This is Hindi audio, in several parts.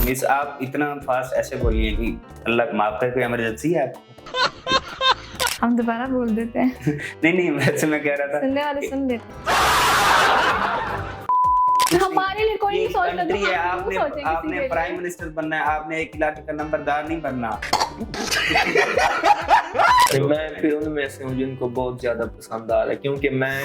मिस आप इतना फास्ट ऐसे बोलिए कि अल्लाह माफ करे, कोई इमरजेंसी है आपको? हम दोबारा बोल देते हैं। नहीं वैसे मैं कह रहा था सुनने वाले सुन लेते हमारे लिए कोई नहीं सोचता कंट्री है, तो आपने प्राइम मिनिस्टर बनना है, आपने एक इलाके का नंबरदार नहीं बनना। मैं फिर उनमें से हूँ जिनको बहुत ज्यादा पसंद आ रहा है, क्योंकि मैं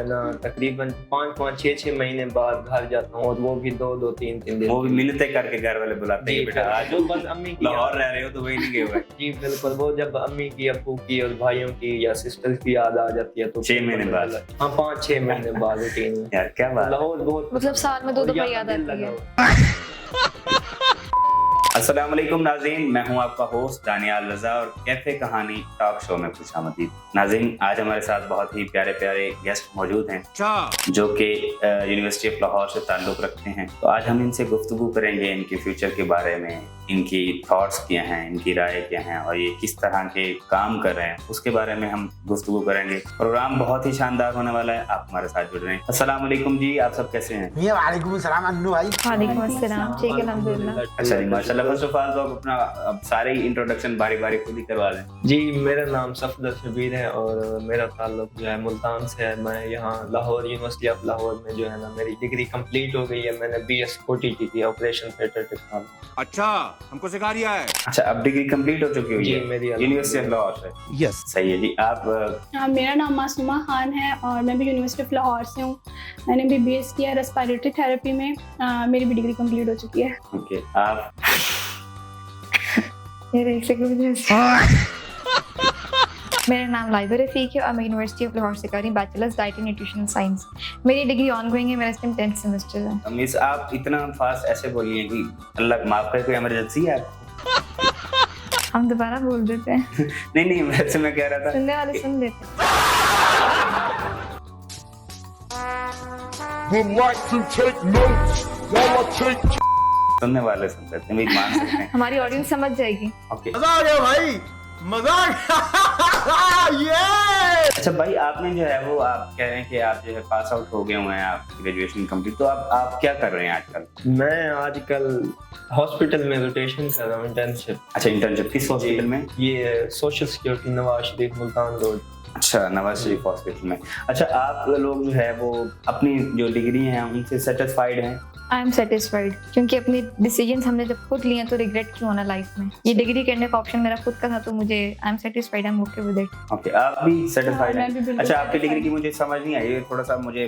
ना तकरीबन 5-6 महीने बाद घर जाता हूँ, और वो भी 2 3 दिन। वो भी मिलते करके घर वाले बुलाते हैं बेटा आज जो बस अम्मी की लाहौर रह रहे हो तो वही नहीं गए हुए। जी बिल्कुल, वो जब अम्मी की, अब्बू की और भाइयों की या सिस्टर्स की याद आ जाती है तो 6 महीने बाद। हाँ 5-6 महीने बाद रूटीन में। यार क्या बात। लाहौर बहुत मतलब साल में 2 दफा याद आती है। अस्सलाम वालेकुम नाज़रीन, मैं हूं आपका होस्ट दानियाल रजा और कैफे कहानी टॉक शो में खुशामदीद। नाज़रीन, आज हमारे साथ बहुत ही प्यारे प्यारे गेस्ट मौजूद हैं जो कि यूनिवर्सिटी ऑफ लाहौर से ताल्लुक़ रखते हैं। तो आज हम इनसे गुफ्तगू करेंगे इनके फ्यूचर के बारे में, इनकी थॉट्स क्या हैं, इनकी राय क्या हैं और ये किस तरह के काम कर रहे हैं उसके बारे में हम गुफ्तगू करेंगे। प्रोग्राम बहुत ही शानदार होने वाला है, आप हमारे साथ जुड़ रहे हैं। अस्सलाम वालेकुम जी, आप सब कैसे हैं? वालेकुम अस्सलाम अन्नू भाई। वालेकुम अस्सलाम, ठीक है अल्हम्दुलिल्लाह। अच्छा जी माशाल्लाह। फर्स्ट ऑफ ऑल तो आप अपना अब सारे इंट्रोडक्शन बारी बारी खुद ही करवा दें। जी, मेरा नाम सफदर शबीर है और मेरा ताल्लुक जो है मुल्तान से है। मैं यहाँ लाहौर यूनिवर्सिटी ऑफ लाहौर में जो है ना मेरी डिग्री कंप्लीट हो गई है। मैंने BS OTT की, ऑपरेशन थिएटर टेक्नोलॉजी। अच्छा, हमको सिखा रिया है। अच्छा, अब डिग्री कंप्लीट हो चुकी हुई जी, है मेरी यूनिवर्सिटी ऑफ लाहौर से। यस सही है जी। आप मेरा नाम मासूमा खान है और मैं भी यूनिवर्सिटी ऑफ लाहौर से हूँ। मैंने भी BS किया रेस्पिरेटरी थेरेपी में। मेरी भी डिग्री कंप्लीट हो चुकी है। ओके, आप मेरे एक सेकंड। मेरा नाम लाइबा रफीक है और मैं यूनिवर्सिटी ऑफ लाहौर से कर रही हूँ bachelors diet and nutrition science. मेरी डिग्री ऑनगोइंग है, मेरा इस टाइम 10th सेमेस्टर है। मिस आप इतना फास्ट ऐसे बोलिए कि अल्लाह माफ करे, कोई इमरजेंसी है आपको? हम दोबारा बोल देते हैं। नहीं वैसे मैं कह रहा था सुनने वाले सुन लेते Would like to take notes while I take सुनने वाले सुन लेते हैं, भी मान सकते हैं। हमारी ऑडियंस समझ जाएगी। ओके, मजा आ गया भाई, मजा आ गया। ये अच्छा भाई, आपने जो है वो आप कह रहे हैं कि आप जो है पास आउट हो गए हुए हैं, आप ग्रेजुएशन कंप्लीट, तो आप क्या कर रहे हैं आजकल? मैं आजकल हॉस्पिटल में रोटेशन कर रहा हूँ, इंटर्नशिप। अच्छा, इंटर्नशिप किस हॉस्पिटल में? ये social security Nawaz Sharif Multan road. अच्छा, नवाज शरीफ हॉस्पिटल में। अच्छा, आप लोग जो है वो अपनी जो डिग्री हैं उनसे सेटिस्फाइड हैं? आई एम सेटिस्फाइड, क्योंकि अपने डिसीजंस हमने जब खुद लिए तो रिग्रेट क्यों होना लाइफ में। ये डिग्री करने का ऑप्शन मेरा खुद का था, तो मुझे I am satisfied, I am okay with it. Okay, आप भी सेटिस्फाइड मैं भी हैं? बिल्कुल अच्छा, आपकी satisfied डिग्री की मुझे समझ नहीं आई, थोड़ा सा मुझे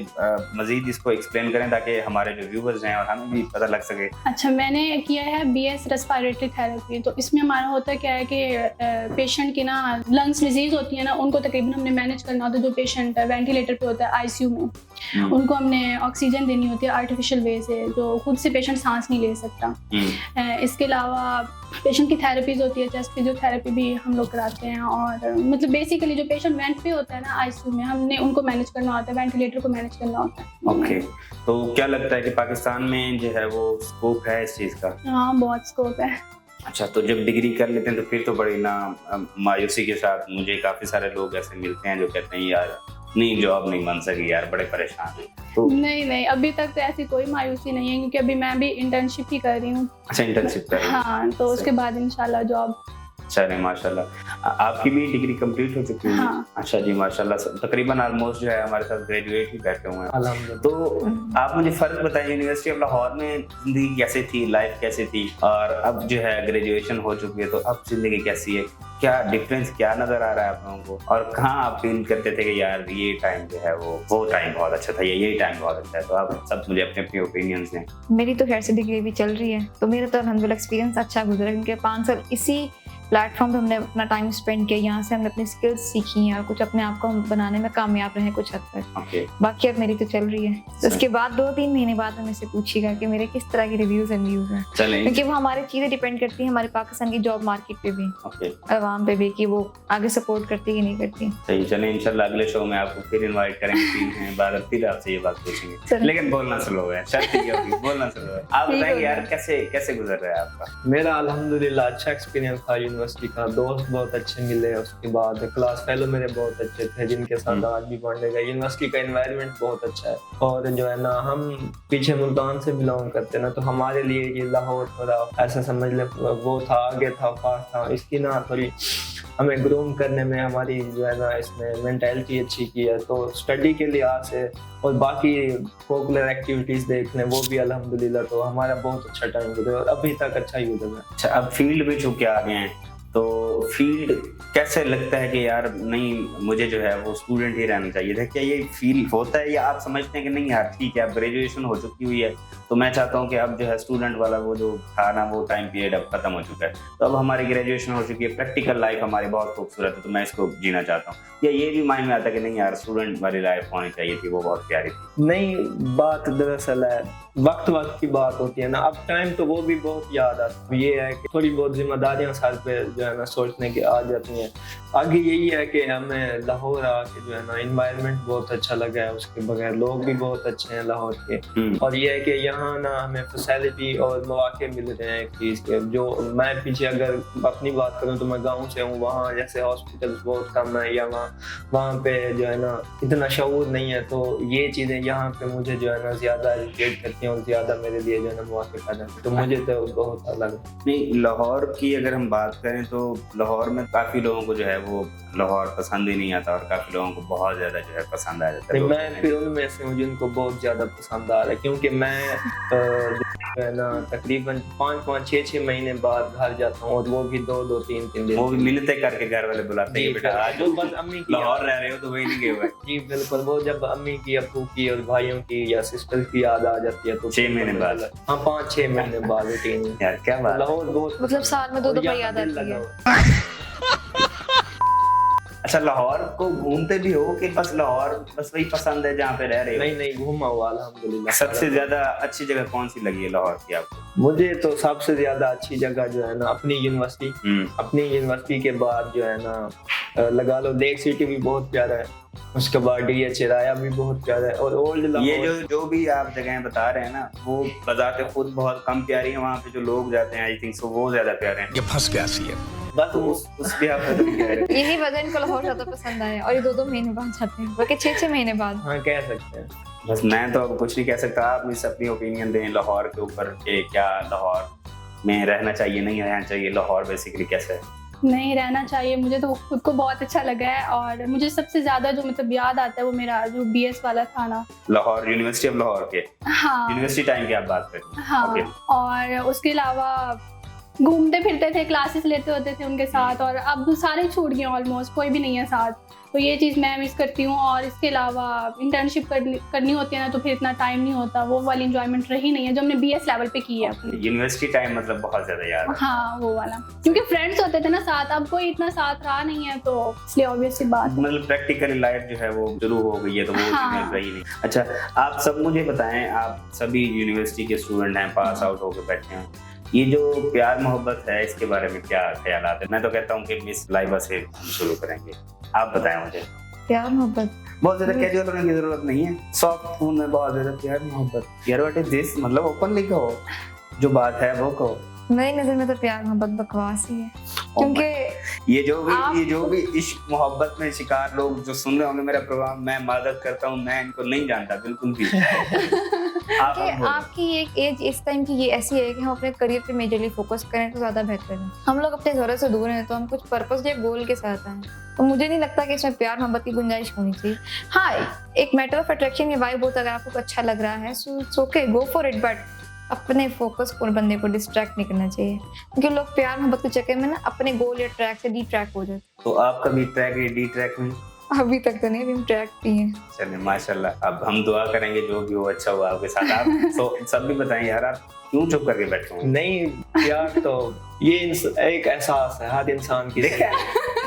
मजीद इसको एक्सप्लेन करें ताकि हमारे जो व्यूवर्स हैं और हमें भी पता लग सके। अच्छा, मैंने किया है BS रेस्पिरेटरी थेरेपी। तो इसमें हमारा होता क्या है कि पेशेंट की ना लंग्स डिजीज होती है ना, उनको तकरीबन हमने मैनेज करना होता है। जो पेशेंट वेंटिलेटर पे होता है ICU में, उनको हमने ऑक्सीजन देनी होती है आर्टिफिशियल वे से, जो खुद से पेशेंट सांस नहीं ले सकता। इसके अलावा पेशेंट की थेरेपीज होती है, चेस्ट फिजियोथेरेपी भी हम लोग कराते हैं। और मतलब बेसिकली जो पेशेंट वेंट पे होता है ना ICU में, हमने उनको मैनेज करना होता है, वेंटिलेटर को मैनेज करना होता है। ओके, तो क्या लगता है कि पाकिस्तान में जो है वो स्कोप है इस चीज़ का? हाँ, बहुत स्कोप है। अच्छा, तो जब डिग्री कर लेते हैं तो फिर तो बड़ी ना मायूसी के साथ मुझे काफ़ी सारे लोग ऐसे मिलते हैं जो कहते हैं यार नहीं, जॉब नहीं बन सकी यार, बड़े परेशान हैं। तो नहीं, अभी तक तो ऐसी कोई मायूसी नहीं है, क्योंकि अभी मैं भी इंटर्नशिप ही कर रही हूँ। अच्छा, इंटर्नशिप कर रही हैं? हाँ, तो उसके बाद इंशाल्लाह जॉब। चले माशाल्लाह। आपकी भी डिग्री कंप्लीट हो चुकी है? हाँ। अच्छा जी माशाल्लाह, तकरीबन ऑलमोस्ट जो है हमारे साथ ग्रेजुएट ही बैठे हुए हैं। अल्हम्दुलिल्लाह। तो आप मुझे फर्क बताइए, यूनिवर्सिटी ऑफ लाहौर में जिंदगी कैसे थी, लाइफ कैसे थी, और अब जो है ग्रेजुएशन हो चुकी है तो अब जिंदगी कैसी है? क्या डिफरेंस क्या नजर आ रहा है आप लोगों को, और कहाँ आप फील करते थे कि यार ये टाइम जो है वो टाइम बहुत अच्छा था या ये टाइम बहुत अच्छा है? तो आप सब मुझे अपने अपने ओपिनियंस दें। मेरी तो खैर से डिग्री भी चल रही है, तो मेरा तो अल्हम्दुलिल्लाह एक्सपीरियंस अच्छा गुजरा, क्योंकि 5 साल इसी प्लेटफॉर्म पे हमने अपना टाइम स्पेंड किया। यहाँ से हमने अपनी स्किल्स सीखी हैं और कुछ अपने आप को हम बनाने में कामयाब रहे कुछ हद तक। ओके, बाकी अब मेरी तो चल रही है। तो उसके बाद 2-3 महीने बाद हमें से पूछिएगा कि मेरे किस तरह के रिव्यूज एंड व्यूज हैं, चलें। क्योंकि वो हमारी चीज़ें डिपेंड करती हैं हमारे पाकिस्तान की जॉब मार्केट पे भी, ओके, अवाम पे भी, कि वो आगे सपोर्ट करती है कि नहीं करती। सही। चलें, इंशाल्लाह अगले शो में आपको फिर इनवाइट करेंगे, 3 महीने बाद फिर आपसे ये बात पूछेंगे। लेकिन बोलना स्लो है, शर्त ये होगी बोलना स्लो है। आप बताएंगे यार कैसे गुजर रहा है आपका? मेरा अल्हम्दुलिल्लाह अच्छा एक्सपीरियंस था यूनिवर्सिटी यूनिवर्सिटी का, दोस्त बहुत अच्छे मिले। उसके बाद क्लास फेलो मेरे बहुत अच्छे थे जिनके साथ आज भी पढ़ने गए। यूनिवर्सिटी का एनवायरनमेंट बहुत अच्छा है। और जो है ना, हम पीछे मुल्तान से बिलोंग करते हैं ना, तो हमारे लिए ये लाहौर थोड़ा ऐसा समझ ले वो था, आगे था, पास था। इसकी ना थोड़ी हमें ग्रूम करने में हमारी जो है ना इसमें मेंटालिटी अच्छी की है। तो स्टडी के लिहाज से और बाकी पॉपुलर एक्टिविटीज देखने वो भी अल्हम्दुलिल्लाह, तो हमारा बहुत अच्छा टाइम गुजरा और अभी तक अच्छा ही गुजरा है। अच्छा, अब फील्ड में चूंकि आ गए हैं तो फील्ड कैसे लगता है कि यार नहीं, मुझे जो है वो स्टूडेंट ही रहना चाहिए था? क्या ये फील होता है या आप समझते हैं कि नहीं यार ठीक है, अब ग्रेजुएशन हो चुकी हुई है तो मैं चाहता हूँ कि अब जो है स्टूडेंट वाला वो जो था ना वो टाइम पीरियड अब खत्म हो चुका है, तो अब हमारी ग्रेजुएशन हो चुकी है, प्रैक्टिकल लाइफ हमारी बहुत खूबसूरत है तो मैं इसको जीना चाहता हूँ? या ये भी माइंड में आता है कि नहीं यार स्टूडेंट वाली लाइफ होनी चाहिए थी, वो बहुत प्यारी थी? नहीं, बात दरअसल है वक्त की बात होती है ना। अब टाइम तो वो भी बहुत याद आता है। ये है कि थोड़ी बहुत जिम्मेदारियां सर पे जो है ना सोचने की आ जाती हैं। आगे यही है कि हमें लाहौर आके जो है ना एनवायरनमेंट बहुत अच्छा लगा है, उसके बगैर लोग भी बहुत अच्छे हैं लाहौर के। और ये है कि यहाँ ना हमें फैसिलिटी और मौके मिल रहे हैं एक चीज़ के। जो मैं पीछे अगर अपनी बात करूँ तो मैं गाँव से हूँ, वहाँ जैसे हॉस्पिटल बहुत कम है या वहाँ पे जो है ना इतना शऊर नहीं है। तो ये चीज़ें यहाँ पे मुझे जो है ना ज़्यादा इरिटेट करती हैं और ज़्यादा मेरे लिए जो है ना मौके पैदा करती हैं। तो मुझे तो बहुत अलग नहीं, लाहौर की अगर हम बात करें तो लाहौर में काफ़ी लोगों को जो है वो लाहौर पसंद ही नहीं आता और काफ़ी लोगों को बहुत ज़्यादा जो है पसंद आ जाता है। मैं फिर उनमें से हूँ जिनको बहुत ज़्यादा पसंद आ रहा है, क्योंकि मैं जो है ना तकरीबन 5-6 महीने बाद घर जाता हूँ और वो भी 2 3 दिन। वो भी मिलते करके घर वाले बुलाते हैं बेटा आज जो बस अम्मी की लाहौर रह रहे हो तो वही नहीं गए हुए। जी बिल्कुल, वो जब अम्मी की, अब्बू की और भाइयों की या सिस्टर की याद आ जाती है तो 6 महीने बाद। हाँ, 5-6 महीने बाद रूटीन। यार क्या बात, लाहौर बहुत मतलब साल में 2 दफा याद आती है। अच्छा, लाहौर को घूमते भी हो कि बस लाहौर बस वही पसंद है जहाँ पे रह रहे हो? नहीं, घूमा हुआ अल्हम्दुलिल्लाह। सबसे ज्यादा अच्छी जगह कौन सी लगी है लाहौर की आपको? मुझे तो सबसे ज्यादा अच्छी जगह जो है ना अपनी यूनिवर्सिटी के बाद जो है ना लगा लो लेक सिटी भी बहुत प्यारा है, उसके बाद DH राया भी बहुत प्यारा है और ओल्ड लाहौर। ये जो भी आप जगहें बता रहे हैं ना वो बजाते खुद बहुत कम प्यारी है, वहाँ पे जो लोग जाते हैं आई थिंक सो वो ज्यादा प्यारे हैं। ये फंस गया सी है बस उस भी आप कह रहे हैं। यही वजह इनको लाहौर ज्यादा पसंद आया और ये 2 महीने बाद जाते हैं, बल्कि 6 महीने बाद। हाँ, कह सकते हैं। बस मैं तो अब कुछ नहीं कह सकता, आप मुझे अपनी ओपिनियन दें लाहौर के ऊपर कि क्या लाहौर में रहना चाहिए, नहीं रहना चाहिए, लाहौर बेसिकली कैसा है? नहीं, रहना चाहिए। मुझे तो खुद को बहुत अच्छा लगा है और मुझे सबसे ज्यादा जो मतलब याद आता है वो मेरा जो BS वाला था ना, लाहौर यूनिवर्सिटी ऑफ लाहौर के। हाँ, यूनिवर्सिटी टाइम की आप बात कर रही हैं? हाँ। Okay. और उसके अलावा घूमते फिरते थे, क्लासेस लेते होते थे उनके साथ, और अब सारे छूट गए ऑलमोस्ट, कोई भी नहीं है साथ। तो ये चीज़ मैं मिस करती हूँ। और इसके अलावा इंटर्नशिप करनी होती है ना, तो फिर इतना टाइम नहीं होता, वो वाली इंजॉयमेंट रही नहीं है जो हमने BS लेवल पे की है अपनी। यूनिवर्सिटी टाइम मतलब बहुत ज्यादा याद है। हाँ, वो वाला, क्योंकि फ्रेंड्स होते थे ना साथ, अब कोई इतना साथ रहा नहीं है, तो इसलिए ऑब्वियस सी बात। मतलब प्रैक्टिकली लाइफ जो है वो शुरू हो गई है तो वो हाँ। रही नहीं। अच्छा, आप सब मुझे बताएं, आप सभी यूनिवर्सिटी के स्टूडेंट हैं, पास आउट होकर बैठे हैं, ये जो प्यार मोहब्बत है इसके बारे में क्या ख्यालात है? मैं तो कहता हूँ कि मिस लाइबा से हम शुरू करेंगे, आप बताएं मुझे। प्यार मोहब्बत बहुत ज्यादा कैजुअल होने की जरूरत नहीं है, सॉफ्ट टोन में बहुत ज्यादा प्यार मोहब्बत। यार व्हाट इज दिस, मतलब ओपनली कहो, जो बात है वो कहो। मेरी नजर में तो प्यार मोहब्बत बकवास ही है, क्योंकि ये जो भी इश्क मोहब्बत में शिकार लोग जो सुन रहे होंगे मेरा प्रोग्राम, मैं मादत करता हूँ, मैं इनको नहीं जानता बिल्कुल भी। आपकी एक एज इस टाइम की ये ऐसी है कि हम अपने करियर पे मेजरली फोकस करें तो ज्यादा बेहतर है। हम लोग अपने घरों से दूर हैं तो हम कुछ पर्पस या गोल के साथ हैं, तो मुझे नहीं लगता कि इसमें प्यार मोहब्बत की गुंजाइश होनी चाहिए। हाँ, एक मैटर ऑफ अट्रैक्शन या वाइब होता है, अगर आपको अच्छा लग रहा है so it's okay, go for it, but अपने फोकस को बंदे को डिस्ट्रैक्ट नहीं करना चाहिए, क्योंकि लोग प्यार मोहब्बत के चक्कर में ना अपने गोल या ट्रैक से डी ट्रैक हो जाते। तो आप कभी ट्रैक या डी ट्रैक में? अभी तक तो नहीं, अभी हम ट्रैक पे हैं। चलिए माशाल्लाह, अब हम दुआ करेंगे जो भी हो अच्छा हुआ आपके साथ। आप तो सब भी बताएं यार, आप क्यों चुप करके बैठे हो? नहीं, प्यार तो ये एक एहसास है हर इंसान की।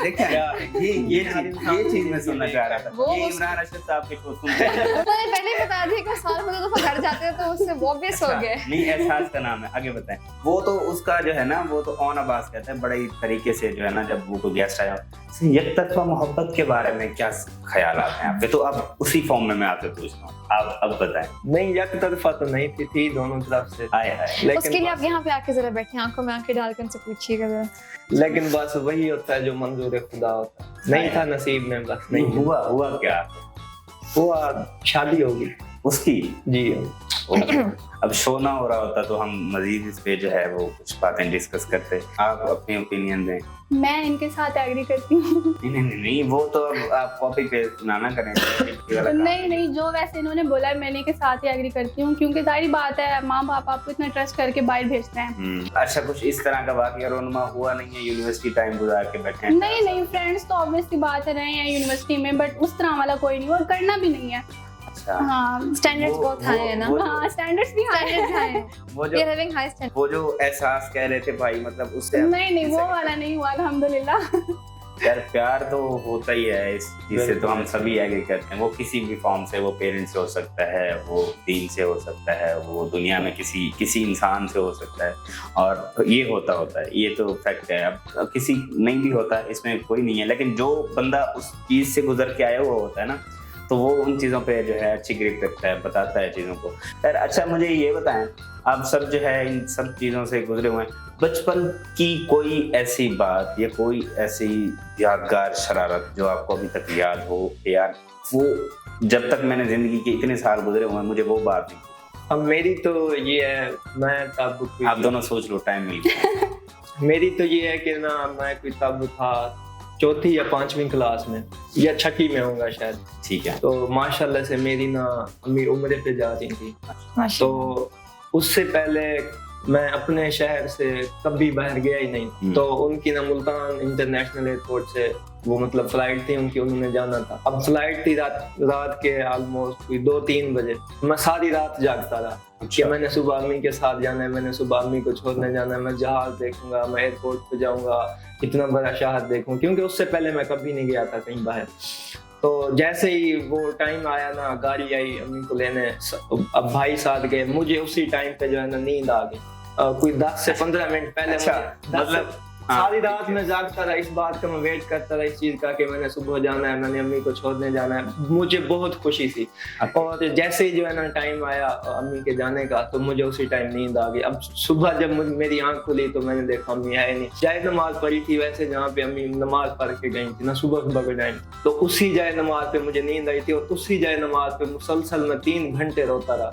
देखा ये चीज मैं सुनना चाह रहा था। वो ये उस- इमरान अर्शद साहब के को सुन रहे हैं। मैंने पहले ही बता दिया कि साल में दो दफा घर जाते हैं तो उससे वो ऑब्वियस हो गया। नहीं, एहसास का नाम है, आगे बताएं। वो तो उसका जो है ना, वो तो ऑन अब्बास कहते हैं बड़े ही तरीके से जो है ना, जब वो कोई गेस्ट आया यकतरफा मोहब्बत के बारे में क्या ख्याल आते हैं आपके? तो अब उसी फॉर्म में मैं आपसे पूछ रहा हूँ, आप अब बताएं। नहीं, एक तरफा तो नहीं थी दोनों तरफ से। हाय हाय। उसके लिए आप यहाँ पे आके जरा बैठे, आंखों में आंखें डाल के उनसे पूछिएगा जरा। लेकिन बस वही होता है जो मंजूर खुदा होता है। नहीं था नसीब में, बस नहीं हुआ क्या? हुआ, शादी होगी उसकी जी। ओके। अब शो ना हो रहा होता तो हम मजीद इस पे जो है वो कुछ बातें डिस्कस करते। आप अपनी ओपिनियन दें। मैं इनके साथ एग्री करती हूँ। नहीं, वो तो अब आप कॉपी पेस्ट ना करें। नहीं, जो वैसे इन्होंने बोला है मैं इन्हीं के साथ ही एग्री करती हूँ, क्योंकि जाहिर बात है माँ बाप आपको इतना ट्रस्ट करके बाहर भेजते हैं। अच्छा, कुछ इस तरह का वाकया रोनमा हुआ नहीं है? यूनिवर्सिटी टाइम गुजार के बैठे हैं? नहीं, फ्रेंड्स तो ऑब्वियसली बात है रहे हैं यूनिवर्सिटी में, बट उस तरह वाला कोई नहीं और करना भी नहीं है। अच्छा, हाँ, स्टैंडर्ड्स बहुत हाई है ना। हाँ, स्टैंडर्ड्स भी हाई है। वो We are having high standards. वो जो एहसास कह रहे थे भाई, मतलब उससे नहीं, वो वाला नहीं हुआ अल्हम्दुलिल्लाह। यार प्यार तो होता ही है, इस चीज से तो हम सभी एग्री करते हैं। वो किसी भी फॉर्म से, वो पेरेंट्स से हो सकता है, वो दीन से हो सकता है, वो दुनिया में किसी इंसान से हो सकता है, और ये होता है, ये तो फैक्ट है। अब किसी नहीं भी होता है, इसमें कोई नहीं है, लेकिन जो बंदा उस चीज से गुजर के आया हुआ होता है ना, तो वो उन चीज़ों पे जो है अच्छी ग्रिप रखता है, बताता है चीज़ों को। यार अच्छा, मुझे ये बताएं, आप सब जो है इन सब चीज़ों से गुजरे हुए हैं, बचपन की कोई ऐसी बात या कोई ऐसी यादगार शरारत जो आपको अभी तक याद हो कि यार वो जब तक मैंने जिंदगी के इतने साल गुजरे हुए हैं मुझे वो बात नहीं। अब मेरी तो ये है, मैं तब आप दोनों सोच लो, टाइम मिल गया। मेरी तो ये है कि ना, मैं कोई तब था चौथी या पांचवी क्लास में या छठी में होगा शायद। ठीक है। तो माशाल्लाह से मेरी ना अम्मी उम्रे पे जा रही थी, तो उससे पहले मैं अपने शहर से कभी बाहर गया ही नहीं। तो उनकी ना मुल्तान इंटरनेशनल एयरपोर्ट से वो मतलब फ्लाइट थी उनकी, उन्होंने जाना था। अब फ्लाइट थी रात के ऑलमोस्ट 2-3 बजे। मैं सारी रात जागता रहा कि मैंने सुबह अम्मी के साथ जाना है, मैंने सुबह अम्मी को छोड़ने जाना है, मैं जहाज देखूंगा, मैं एयरपोर्ट पे जाऊंगा, इतना बड़ा शहर देखूं, क्योंकि उससे पहले मैं कभी नहीं गया था कहीं बाहर। तो जैसे ही वो टाइम आया ना, गाड़ी आई अम्मी को लेने, अब भाई साथ गए, मुझे उसी टाइम पे जो है ना नींद आ गई। कोई 10 से 15 मिनट पहले। अच्छा, मतलब सारी रात में जागता रहा, इस बात का मैं वेट करता रहा, इस चीज का कि मैंने सुबह जाना है, मैंने अम्मी को छोड़ने जाना है। मुझे बहुत खुशी थी। और जैसे ही जो है ना टाइम आया अम्मी के जाने का, तो मुझे उसी टाइम नींद आ गई। अब सुबह जब मेरी आंख खुली तो मैंने देखा अम्मी है नहीं। जाए नमाज पढ़ी थी वैसे जहाँ पे अम्मी नमाज पढ़ के गई थी ना सुबह के टाइम, तो उसी जाए नमाज पे मुझे नींद आई थी, और उसी जाए नमाज पे मुसलसल मैं 3 घंटे रोता रहा।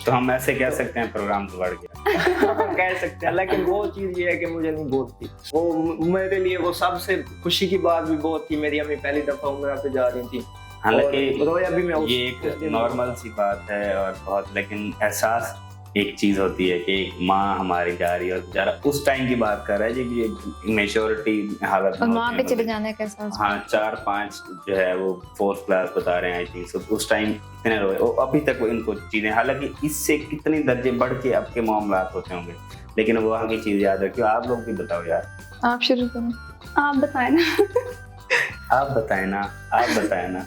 तो हम ऐसे कह सकते हैं प्रोग्राम तो बढ़ गया। कह सकते हैं, लेकिन वो चीज ये है कि मुझे नहीं बोलती। वो मेरे लिए वो सबसे खुशी की बात भी बहुत थी। मेरी अम्मी पहली दफा उम्रा पे जा रही थी, हालांकि रोया भी मैं। ये एक नॉर्मल सी बात है और बहुत, लेकिन एहसास एक चीज होती है कि एक माँ हमारी जा रही है, और बेचारा उस टाइम की बात कर रहा है जी, ये मेच्योरिटी हालत और माँ के चले जाने का एहसास। हाँ, 4-5 जो है वो 4th क्लास बता रहे हैं आई थिंक। सो उस टाइम इतने रोए, और अभी तक वो इनको चीजें, हालांकि इससे कितनी दर्जे बढ़ के आपके मामलात होते होंगे, लेकिन वो आगे चीज याद रखियो। आप लोग भी बताओ यार। आप शुरू करो। आप बताएं ना। आप बताएं ना।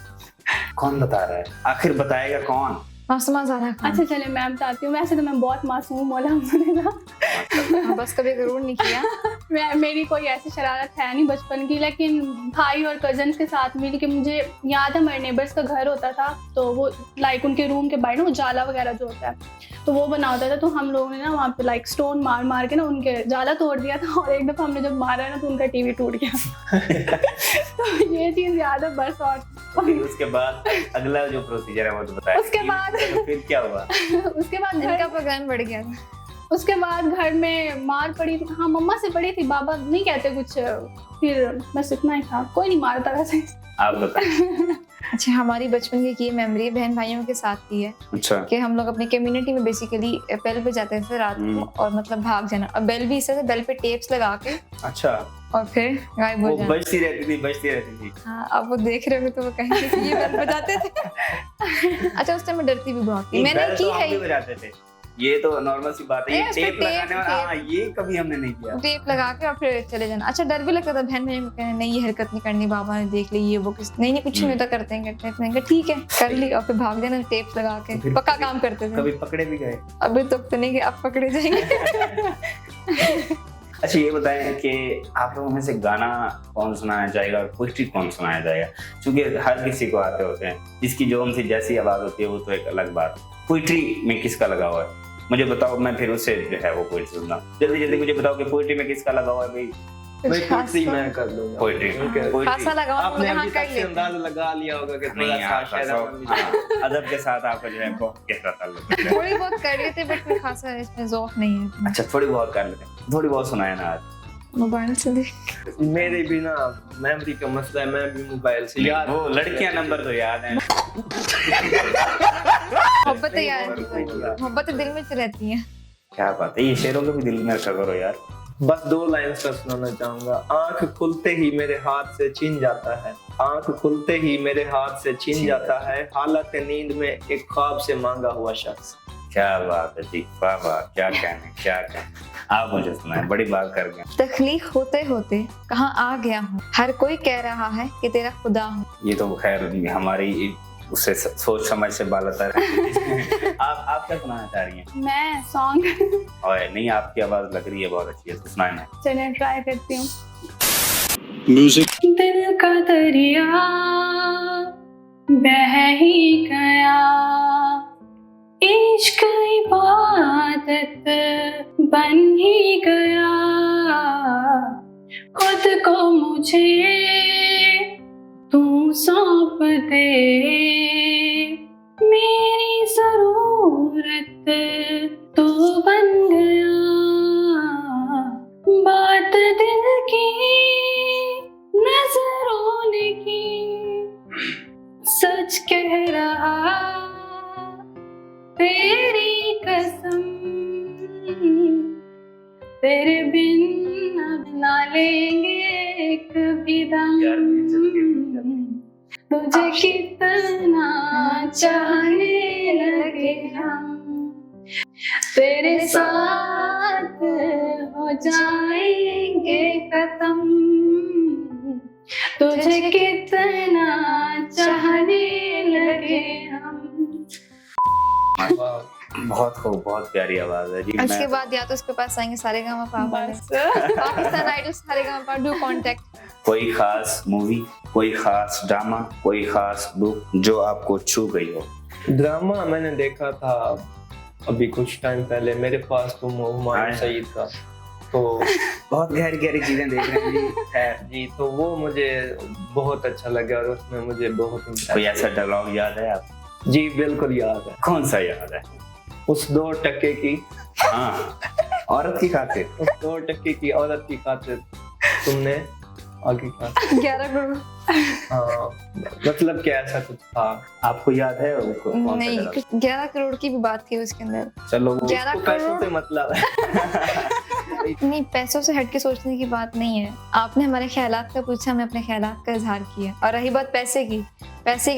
कौन बता रहा है? आखिर बताएगा कौन? मासूमा ज़्यादा। अच्छा चले मैं बताती हूँ। वैसे तो मैं बहुत मासूम अल्हम्दुलिल्लाह। बस कभी जरूर नहीं किया। मेरी कोई ऐसी शरारत है नहीं बचपन की, लेकिन भाई और कजन्स के साथ मिल के, मुझे याद है हमारे नेबर्स का घर होता था, तो वो लाइक उनके रूम के बाहर ना वो जाला वगैरह जो होता है, तो वो बना होता था। तो हम लोगों ने ना वहाँ पे लाइक स्टोन मार के ना उनके जाला तोड़ दिया था, और एक दफ़ा हमने जब मारा ना तो उनका टीवी टूट गया। तो ये चीज़ याद है बस। और उसके बाद अगला जो प्रोसीजर है वो तो बताया। उसके बाद फिर क्या हुआ? उसके बाद इनका प्रोग्राम बढ़ गया था। उसके बाद घर में मार पड़ी थी। हाँ, मम्मा से पड़ी थी, बाबा नहीं कहते कुछ, फिर बस इतना ही था, कोई नहीं मारता वैसे। आप बताएं। अच्छा, हमारी बचपन की मेमोरी बहन भाइयों के साथ की है। अच्छा। कि हम लोग अपनी कम्युनिटी में बेसिकली बेल पे जाते थे रात को, और मतलब भाग जाना, और बेल भी इससे बेल पे टेप्स लगा के, अच्छा, और फिर गायब हो वो जाना। बजती रहती थी। हाँ, अब वो देख रहे हो तो वो कहेंगे कि ये बेल बजाते थे। अच्छा, उस टाइम मैं डरती भी बहुत थी। मैंने की है। बजाते थे ये तो नॉर्मल सी बात है, नहीं, ये उसमें टेप लगाने वाला, टेप- हाँ ये कभी हमने नहीं किया। टेप लगा के और फिर चले जाना। अच्छा डर भी लगता था, बहन भाई कहने नहीं ये हरकत नहीं करनी, बाबा ने देख ली ये वो किस नहीं कुछ नहीं होता, करते हैं कहते हैं। मैंने कहा ठीक है कर ली और फिर भाग जाना टेप लगा के, फिर पक्का काम करते थे। कभी पकड़े भी गए? अभी तो नहीं कि अब पकड़े जाएंगे। अच्छा ये बताएं कि आप लोगों में से गाना कौन सुनाया जाएगा और पोइट्री कौन सुनाया जाएगा, क्योंकि हर किसी को आते होते हैं, जिसकी जो उनसे जैसी आवाज होती है वो तो एक अलग बात। पोइट्री में किसका लगा हुआ है मुझे बताओ, मैं फिर उससे जो है वो पोइट्री सुनना। जल्दी जल्दी मुझे बताओ कि पोइट्री में किसका लगा हुआ है भाई? भाई पोइट्री मैं कर दूंगा। पोइट्री खासा लगा आपने हाँ अभी कर तक से लेते अंदाजा लगा लिया होगा कि थोड़ा नहीं सा आपका शायद अदब के साथ आपका जो है बहुत गहरा ताल्लुक है। थोड़ी बहुत कर लेते बट फिर खासा इसमें ज़ौक नहीं है। अच्छा थोड़ी बहुत कर लेते हैं, थोड़ी बहुत सुनाए ना आज। मोबाइल से देख मेरे भी ना मेमोरी का मसला है, मैं भी मोबाइल से याद वो लड़कियां नंबर तो याद है। मोहब्बतें यार मोहब्बतें दिल में रहती हैं। क्या बात है, ये शेरों को भी दिल में रखा करो यार। बस 2 लाइन्स का सुनाना चाहूंगा। आंख खुलते ही मेरे हाथ से छीन जाता है, आंख खुलते ही मेरे हाथ से छीन जाता है, हालत नींद में एक ख्वाब से मांगा हुआ शख्स। क्या बात है जी, वाह वाह, क्या कहने। आप मुझे सुनाए, बड़ी बात कर गए। तख्लीक होते होते कहाँ आ गया हूँ, हर कोई कह रहा है कि तेरा खुदा हूँ। ये तो खैर हमारी उससे सोच समझ से बालतर है। आप क्या सुनाना चाह रही हैं? मैं सॉन्ग और नहीं आपकी आवाज लग रही है बहुत अच्छी है, तो सुनाए ना। चलिए ट्राई करती हूँ। दिल का दरिया बह ही गया, इश्क इबादत बन ही गया, खुद को मुझे तू सौंप दे, मेरी जरूरत तू बन गया, बात दिल की नजरों ने की, सच कह रहा तेरी कसम, तेरे बिन अब ना लेंगे कभी दम, तुझे कितना चाहने लगे हम, तेरे साथ हो जाएंगे खत्म, तुझे कितना चाहने लगे हम। बहुत खूब, बहुत प्यारी आवाज है जी। इसके बाद या तो उसके पास आएंगे सारेगामापा वाले, Pakistan idol Sa Re Ga Ma Pa, do contact. कोई खास मूवी, कोई खास ड्रामा, कोई खास बुक जो आपको छू गई हो? ड्रामा मैंने देखा था अभी कुछ टाइम पहले, मेरे पास तुम हो, हुमायूं सईद का, तो बहुत गहरी गहरी चीजें देख रहे हैं जी। खैर जी तो वो मुझे बहुत अच्छा लगा और उसमें मुझे बहुत कोई ऐसा डायलॉग याद है आप? जी बिल्कुल याद है। कौन सा याद है? उस 2 टके की, हाँ, औरत की खातिर। उस 2 टके की औरत की खातिर तुमने आगे का 11 करोड़ हाँ, मतलब क्या ऐसा कुछ था? आपको याद है वो कौन सा नहीं, dialogue? 11 करोड़ की भी बात थी उसके अंदर। चलो वो 11 उसको पैसों से करोड़ मतलब है। नहीं, पैसों से हटके सोचने की बात नहीं है। आपने हमारे ख्यालात का पूछा, हमने अपने ख्यालात का इजहार किया। और रही बात पैसे की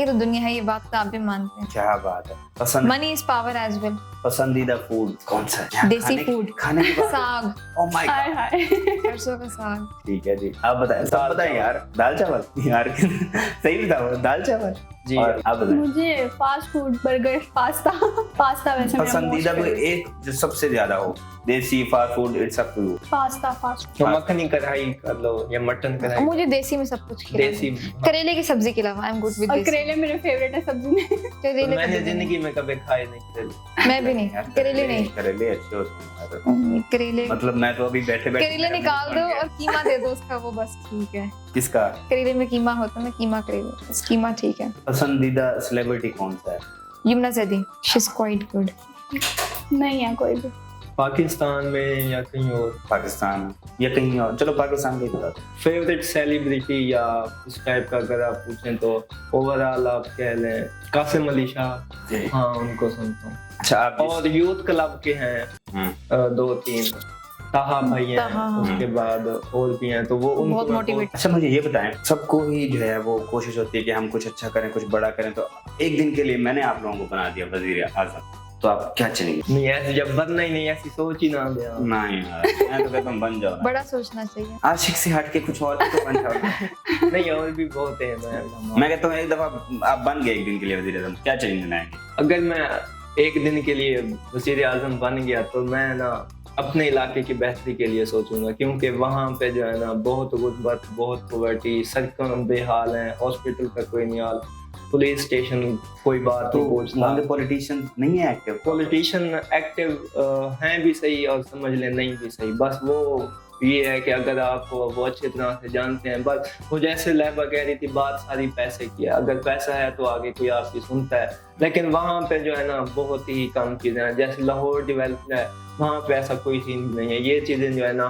तो दुनिया है, ये बात तो आप भी मानते हैं। क्या बात है। पसंद money is power as well. पसंदीदा फूड कौन सा है? देसी फूड, खाने की बात। साग, ओह माय हाय गॉड। हाय। सरसों का साग। ठीक है जी, आप बताएं, सब बताएं यार। दाल चावल यार, सही बताओ, दाल चावल जी और आप बताएं मुझे फास्ट फूड, बर्गर, पास्ता वैसे मेरा पसंदीदा most कोई favorite। एक जो सबसे ज्यादा हो, देसी fast food, it's up to you. Pasta fast तो मखनी कढ़ाई कर लो या मटन कढ़ाई, मुझे देसी में सब कुछ खिला देसी। करेले की सब्जी के अलावा आई एम गुड विद और दिस। करेले मेरे फेवरेट है सब्जी में। करेले मैंने कभी जिंदगी में कभी खाए नहीं करेले। नहीं। मैं भी नहीं, करेले नहीं। करेले अच्छे होते हैं। करेले मतलब मैं तो अभी बैठे बैठे करेले निकाल दो और कीमा दे दो उसका, वो बस ठीक है। किसका? करेले में कीमा होता है ना, कीमा करेले, बस कीमा ठीक है। पसंदीदा सेलिब्रिटी कौन सा है? Yamuna Zaidi, she is quite good. नहीं है कोई भी। पाकिस्तान में या कहीं और? पाकिस्तान या कहीं और, चलो पाकिस्तान का ही बता दो। फेवरेट सेलिब्रिटी या इस टाइप का अगर आप पूछें तो ओवरऑल आप कह लें कासिम अली शाह। हाँ उनको सुनता हूँ। अच्छा आप और यूथ क्लब के हैं 2-3 ताहा भाई हैं, ताहा। उसके बाद और भी हैं, तो वो उनको बहुत मोटिवेट। अच्छा मुझे ये बताएं, सबको ही जो है वो कोशिश होती है कि हम कुछ अच्छा करें, कुछ बड़ा करें, तो एक दिन के लिए मैंने आप लोगों को बना दिया वजीर आजम, तो आप क्या चलेंगे? नहीं ऐसे जब बनना ही नहीं, ऐसी सोच ही ना दे आप। नहीं यार, मैं तो कहता हूँ बन जाओ ना। बड़ा सोचना चाहिए। आशिक से हट के कुछ और तो बन जाओ ना। नहीं और भी बहुत है मैं कहता हूँ एक दफा आप बन गए एक दिन के लिए वजीर आजम, क्या चेंज लाएंगे? अगर मैं एक दिन के लिए वज़ीर आज़म बन गया तो मैं ना अपने इलाके की बेहतरी के लिए सोचूंगा, क्योंकि वहाँ पे जो है ना बहुत गुर्बत, बहुत पॉवर्टी, सड़कें बेहाल हैं, हॉस्पिटल का कोई नहीं हाल, पुलिस स्टेशन कोई बात तो नहीं पूछना। वहाँ के पॉलिटिशियन नहीं है एक्टिव? पॉलिटिशियन एक्टिव हैं भी सही और समझ लें नहीं भी सही, बस वो ये है कि अगर आप वो अच्छी तरह से जानते हैं, बस वो जैसे लहबा कह रही थी बात सारी पैसे की है, अगर पैसा है तो आगे कोई आपकी सुनता है, लेकिन वहाँ पे जो है ना बहुत ही कम चीज़ें हैं। जैसे लाहौर डेवलप्ड है, वहाँ पे ऐसा कोई सीन नहीं है। ये चीज़ें जो है ना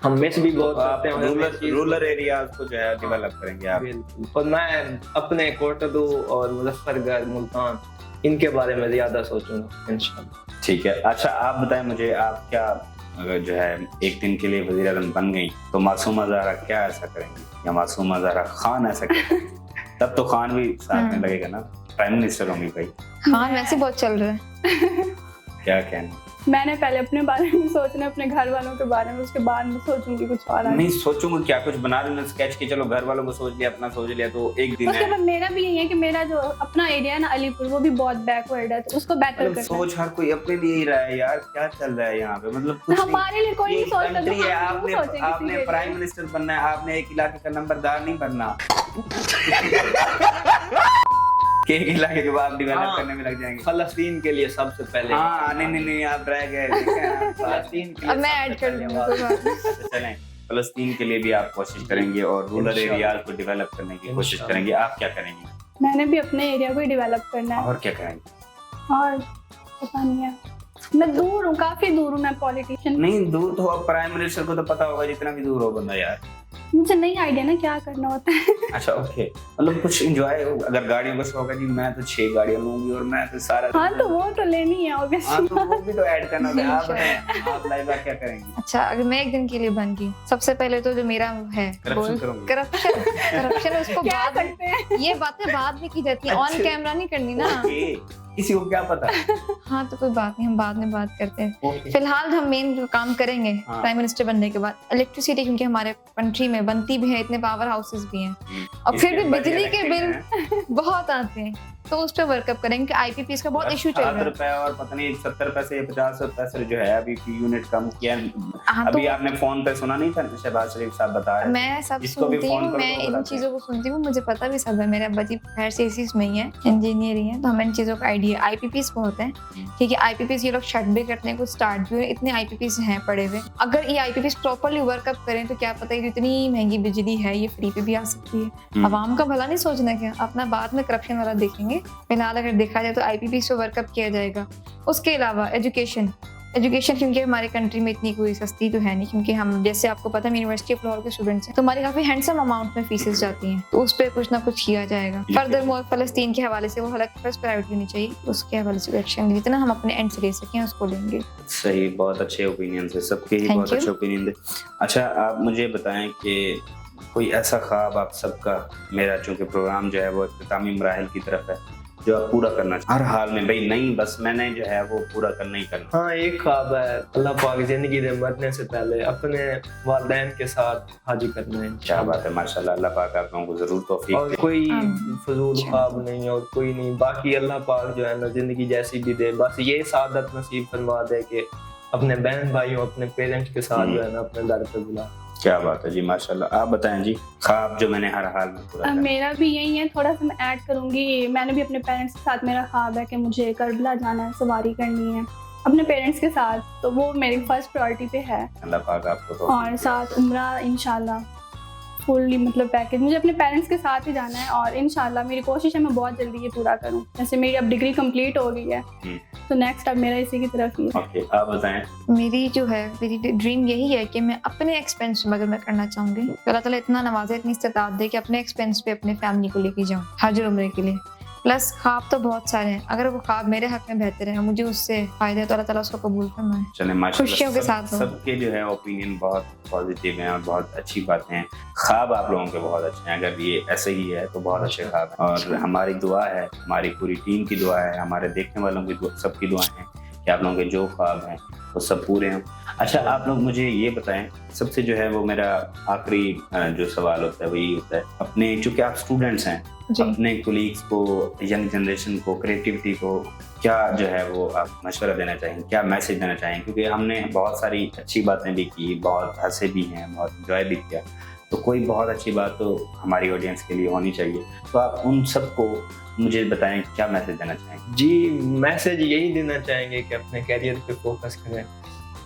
हम मिस भी बहुत करते हैं। रूरल एरियाज को जो है डेवलप करेंगे आप? बिल्कुल। और मैं अपने कोटदू और मुजफ्फरगढ़, मुल्तान, इनके बारे में ज़्यादा सोचूंगा इंशाल्लाह। ठीक है। अच्छा आप बताएं मुझे, आप क्या अगर जो है एक दिन के लिए वज़ीर आज़म बन गई तो मासूमा ज़हरा क्या ऐसा करेंगी, या मासूमा ज़हरा खान ऐसा करेंगी? तब तो खान भी साथ में लगेगा ना, प्राइम मिनिस्टर होंगी भाई। खान वैसे बहुत चल रहा है। क्या कहना? मैंने पहले अपने बारे में सोचना, अपने घर वालों के बारे में, उसके बाद में सोचूंगी कुछ और आगे। नहीं सोचूंगा क्या, कुछ बना रही हूँ स्केच की, चलो घर वालों को सोच लिया, अपना सोच लिया, तो एक दिन उसके है। बाद मेरा भी यही है कि मेरा जो अपना एरिया है ना अलीपुर, वो भी बहुत बैकवर्ड है, तो उसको बेटर मतलब करना सोच हर कोई अपने लिए ही रहा है यार, क्या चल रहा है यहाँ पे, मतलब कुछ नहीं। हमारे लिए कोई ये नहीं सोचता, country तो है, हम क्यों सोचेंगे किसी आपने के प्राइम लिए? मिनिस्टर बनना है, आपने एक इलाके का नंबरदार नहीं बनना कि एक इलाके के बाद डेवलप हाँ। करने में लग जाएंगे। फलस्तीन के लिए सबसे पहले हाँ नहीं आप रह गए, ठीक है? फलस्तीन के लिए अब मैं सबसे ऐड कर पहले दूंगा आवाज। कोई बात नहीं। तो चलें, फलस्तीन के लिए भी आप कोशिश करेंगे और रूरल इंशाल्लाह। एरियाज को डेवलप करने की कोशिश इंशाल्लाह। करेंगे। आप क्या करेंगे मैंने भी अपने एरिया को ही डेवलप करना है। और क्या करेंगे? और पता नहीं है, मैं दूर हूँ, काफी दूर हूँ मैं पॉलिटिशियन। नहीं दूर तो अब प्राइम मिनिस्टर को तो पता होगा, जितना भी दूर हो बंदा यार। मुझे नहीं आइडिया ना क्या करना होता है। अच्छा ओके, मतलब कुछ एंजॉय, अगर गाड़ियों का शौक है जी, मैं तो 6 गाड़ियां लूंगी और मैं तो सारा हाँ तो वो तो लेनी है हाँ ऑब्वियसली। तो वो भी तो ऐड करना होगा। आप बताएं, आप लाइबा क्या करेंगी? अच्छा अगर मैं एक दिन के लिए बन गई, सबसे पहले तो जो मेरा है करप्शन करूंगी? करप्शन उसको क्या बाद करते हैं? ये बातें बाद में की जाती है, ऑन अच्छा। कैमरा नहीं करनी ना। ओके, किसी को क्या पता? हाँ तो कोई बात नहीं, हम बाद में बात करते हैं। ओके। फिलहाल हम मेन जो काम करेंगे हाँ। प्राइम मिनिस्टर बनने के बाद, इलेक्ट्रिसिटी, क्योंकि हमारे कंट्री में बनती भी है, इतने पावर हाउसेस भी हैं और फिर भी इसके बिजली के बजट बिल हैं। बहुत आते हैं, तो उस पर वर्कअप करेंगे। आईपीपीएस का बहुत इशू चल रहा 7 है। रुपए और पता नहीं 70 पैसे या 50 पैसे जो है अभी यूनिट कम किया। हाँ अभी तो आपने फोन पे सुना नहीं था, शहबाज शरीफ साहब बता रहे थे। मैं सब जिसको भी सुनती फोन हूँ, करो मैं तो इन बताते हैं। चीजों को सुनती हूँ, मुझे पता भी सब है। मेरे अब्बा जी खैर से इसी में ही है, इंजीनियर ही है, तो हमें इन चीजों का आइडिया। आईपीपीएस बहुत है, ठीक है। आईपीपीएस ये लोग शट भी करते हैं, कुछ स्टार्ट भी हुए, इतने आईपीपीएस हैं पड़े हुए। अगर ये आईपीपीएस प्रॉपर्ली वर्कअप करें तो क्या पता है इतनी महंगी बिजली है ये फ्री पे भी आ सकती है। आवाम का भला नहीं सोचना क्या, अपना बाद में करप्शन वाला देखेंगे। फिलहाल अगर देखा जाए तो आईपीपीएस पे वर्कअप किया जाएगा। उसके अलावा एजुकेशन, क्योंकि हमारे कंट्री में इतनी कोई सस्ती तो है नहीं, क्योंकि हम जैसे आपको पता है यूनिवर्सिटी ऑफ लाहौर के स्टूडेंट्स हैं, तो हमारी काफी हैंडसम अमाउंट में फीसेस जाती हैं, तो उस पर कुछ ना कुछ किया जाएगा। फर्दर मोर फलस्तीन के हवाले से वो हालांकि फर्स्ट प्रायोरिटी होनी चाहिए, उसके हवाले से एक्शन जितना हम अपने एंड से ले सकें उसको लेंगे। सही, बहुत अच्छे ओपिनियन थे सबके ही, Thank बहुत you. अच्छे ओपिनियन थे। अच्छा आप मुझे बताएं कि कोई ऐसा ख्वाब आप सबका, मेरा चूंकि प्रोग्राम जो है वो इख्तितामी मराहिल की तरफ है, जो आप पूरा करना चाहते हर हाल में, भाई नहीं बस मैंने जो है वो पूरा करना ही करना। हाँ एक ख्वाब है, अल्लाह पाक जिंदगी में मरने से पहले अपने वालिदैन के साथ हाजी करना है। क्या बात है, माशाल्लाह, अल्लाह पाक आप लोगों को जरूर तौफीक और दे। कोई आमीन। फजूल ख्वाब नहीं और कोई नहीं, बाकी अल्लाह पाक जो है ना जिंदगी जैसी भी दे, बस ये सादत नसीब फरमा दे कि अपने बहन भाइयों, अपने पेरेंट्स के साथ जो है ना अपने दर पे बुला। क्या बात है जी, माशाल्लाह। आप बताएं जी, ख्वाब जो मैंने हर हाल में पूरा करना। मेरा भी यही है, थोड़ा सा मैं ऐड करूंगी। मैंने भी अपने पेरेंट्स के साथ, मेरा ख्वाब है कि मुझे करबला जाना है, सवारी करनी है अपने पेरेंट्स के साथ, तो वो मेरी फर्स्ट प्रायोरिटी पे है। अल्लाह पाक आपको और तौफीक दे। साथ उम्रा इंशाल्लाह फुल्ली, मतलब पैकेज, मुझे अपने पेरेंट्स के साथ ही जाना है और इंशाल्लाह मेरी कोशिश है मैं बहुत जल्दी ये पूरा करूं। जैसे मेरी अब डिग्री कंप्लीट हो गई है, तो नेक्स्ट अब मेरा इसी की तरफ ही है। ओके आप बताएं। मेरी जो है, मेरी ड्रीम यही है कि मैं अपने एक्सपेंस में, अगर मैं करना चाहूंगी तो अल्लाह ताला इतना नवाजे, इतनी इस्तिताअत दे कि अपने एक्सपेंस पे अपने फैमिली को लेके जाऊं हज और उम्रे के लिए। प्लस ख्वाब तो बहुत सारे हैं, अगर वो ख्वाब मेरे हक में बेहतर है, मुझे उससे फायदा है, तो अल्लाह ताला उसको कबूल फरमाए। चले माशाल्लाह, खुशियों के साथ हो। सबके जो है ओपिनियन बहुत पॉजिटिव हैं और बहुत अच्छी बातें हैं। ख्वाब आप लोगों के बहुत अच्छे हैं, अगर ये ऐसे ही है तो बहुत अच्छे ख्वाब हैं। और हमारी दुआ है, हमारी पूरी टीम की दुआ है, हमारे देखने वालों की सबकी दुआ है कि आप लोगों के जो ख्वाब हैं वो सब पूरे हों। अच्छा, आप लोग मुझे ये बताएं, सबसे जो है वो मेरा आखिरी जो सवाल होता है वो ये होता है, अपने चूँकि आप स्टूडेंट्स हैं, अपने कोलीग्स को, यंग जनरेशन को, क्रिएटिविटी को क्या जो है वो आप मशवरा देना चाहेंगे, क्या मैसेज देना चाहेंगे? क्योंकि हमने बहुत सारी अच्छी बातें भी की, बहुत हंसे भी हैं, बहुत इंजॉय भी किया, तो कोई बहुत अच्छी बात तो हमारी ऑडियंस के लिए होनी चाहिए। तो आप उन सबको मुझे बताएं क्या मैसेज देना चाहेंगे? जी, मैसेज यही देना चाहेंगे कि अपने कैरियर पे फोकस करें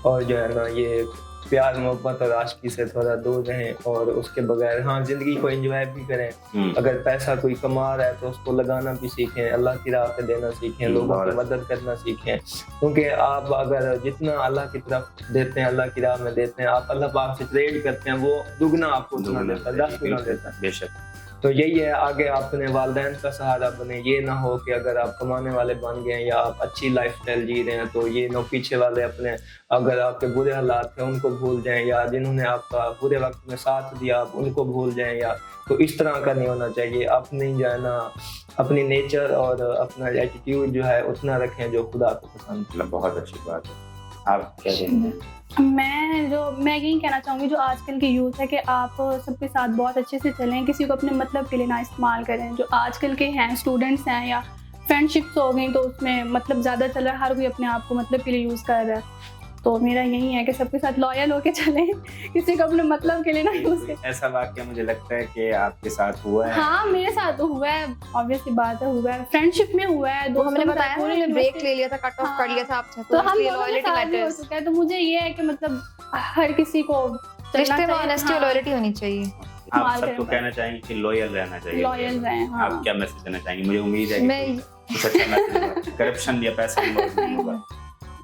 और जो है ना ये प्यार मोहब्बत और आशिकी से थोड़ा दूर रहें, और उसके बगैर हाँ ज़िंदगी को एंजॉय भी करें। अगर पैसा कोई कमा रहा है तो उसको लगाना भी सीखें, अल्लाह की राह पे देना सीखें, लोगों की मदद करना सीखें, क्योंकि आप अगर जितना अल्लाह की तरफ देते हैं, अल्लाह की राह में देते हैं, आप अल्लाह पाक से ट्रेड करते हैं, वो दुगना आपको उतना देता है, 10 गुना देता है। बेशक। तो यही है, आगे अपने वालिदैन का सहारा बने। ये ना हो कि अगर आप कमाने वाले बन गए या आप अच्छी लाइफस्टाइल जी रहे हैं तो ये ना पीछे वाले अपने, अगर आपके बुरे हालात हैं उनको भूल जाएं, या जिन्होंने आपका बुरे वक्त में साथ दिया आप उनको भूल जाएं, या तो इस तरह का नहीं होना चाहिए। अपनी जो है ना अपनी नेचर और अपना एटीट्यूड जो है उतना रखें जो खुदा को पसंद है। बहुत अच्छी बात है। आप क्या कहेंगे? मैं यही कहना चाहूँगी, जो आजकल की यूथ है कि आप सबके साथ बहुत अच्छे से चलें, किसी को अपने मतलब के लिए ना इस्तेमाल करें। जो आजकल के हैं स्टूडेंट्स हैं या फ्रेंडशिप्स हो गई तो उसमें मतलब ज़्यादा चल रहा है, हर कोई अपने आप को मतलब के लिए यूज़ कर रहा है। तो मेरा यही है कि सबके साथ लॉयल होके चलें, किसी को अपने मतलब के लिए ना यूज़ करें। ऐसा वाक्य मुझे लगता है कि आपके साथ हुआ है। हाँ, मेरे साथ तो हुआ है, ऑब्वियसली बात है, हुआ है, फ्रेंडशिप में हुआ है। तो हमने बताया ना, हमने ब्रेक ले लिया था, कट ऑफ कर लिया था आपसे, तो हम लॉयल्टी मैटर्स। हो चुका है। तो मुझे ये है कि मतलब हर किसी को रिश्ते में ऑनेस्टी और लॉयल्टी होनी चाहिए। आप सबको कहना चाहेंगे कि लॉयल रहना चाहिए। लॉयल रहें। हाँ। आप क्या मैसेज देना चाहेंगे? मुझे उम्मीद है कि कुछ अच्छा मैसेज, करप्शन या पैसा इन्वॉल्व नहीं होगा।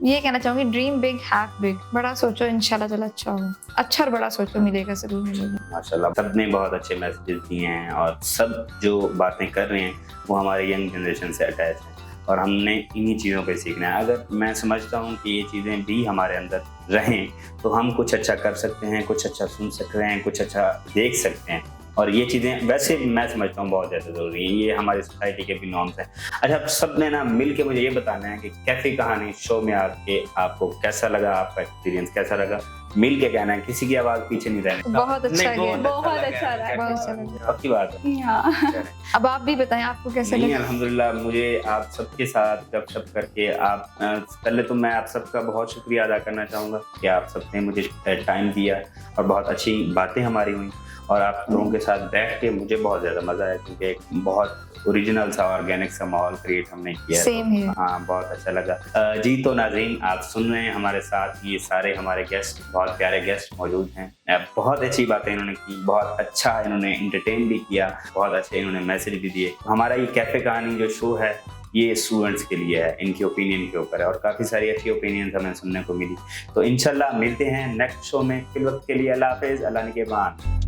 ये कहना चाहूंगी, ड्रीम बिग, हैव बिग, बड़ा सोचो, इंशाल्लाह ताला अच्छा होगा, अच्छा और बड़ा सोचो, मिलेगा जरूर मिलेगा। माशाल्लाह, सबने बहुत अच्छे मैसेजेस दिए हैं और सब जो बातें कर रहे हैं वो हमारे यंग जनरेशन से अटैच हैं और हमने इन्हीं चीज़ों पे सीखना है। अगर मैं समझता हूँ कि ये चीज़ें भी हमारे अंदर रहें तो हम कुछ अच्छा कर सकते हैं, कुछ अच्छा सुन सकते हैं, कुछ अच्छा देख सकते हैं, और ये चीज़ें वैसे मैं समझता हूँ बहुत ज़्यादा ज़रूरी है। ये हमारी सोसाइटी के भी नॉर्म्स हैं। अच्छा, सब ने ना मिल के मुझे ये बताना है कि कैफे कहानी शो में आके आपको कैसा लगा, आपका एक्सपीरियंस कैसा लगा? मिल के कहना है, किसी की आवाज़ पीछे नहीं रहने। बहुत अच्छा गया, बहुत अच्छा रहा, बहुत अच्छा लगा। पक्की बात है। अब आप भी बताएं आपको कैसा नहीं, लगा? अल्हम्दुलिल्लाह, मुझे आप सबके साथ गपशप करके आप पहले तो मैं आप सबका बहुत शुक्रिया अदा करना चाहूँगा कि आप सबने मुझे टाइम दिया और बहुत अच्छी बातें हमारी हुई, और आप लोगों के साथ बैठ के मुझे बहुत ज़्यादा मज़ा आया, क्योंकि एक बहुत ओरिजिनल सा ऑर्गेनिक सा माहौल क्रिएट हमने किया। सेम है। हाँ, बहुत अच्छा लगा। जी, तो नाज़रीन, आप सुन रहे हैं हमारे साथ ये सारे हमारे गेस्ट, बहुत प्यारे गेस्ट मौजूद हैं। बहुत अच्छी बातें इन्होंने की, बहुत अच्छा इन्होंने एंटरटेन भी किया, बहुत अच्छे इन्होंने मैसेज भी दिए। हमारा ये कैफे कहानी जो शो है ये स्टूडेंट्स के लिए है, इनके ओपिनियन के ऊपर है, और काफ़ी सारी अच्छी ओपिनियंस हमें सुनने को मिली। तो इंशाल्लाह मिलते हैं नेक्स्ट शो में। फिल वक्त के लिए अल्लाह हाफिज़, अल्लाह निगहबान।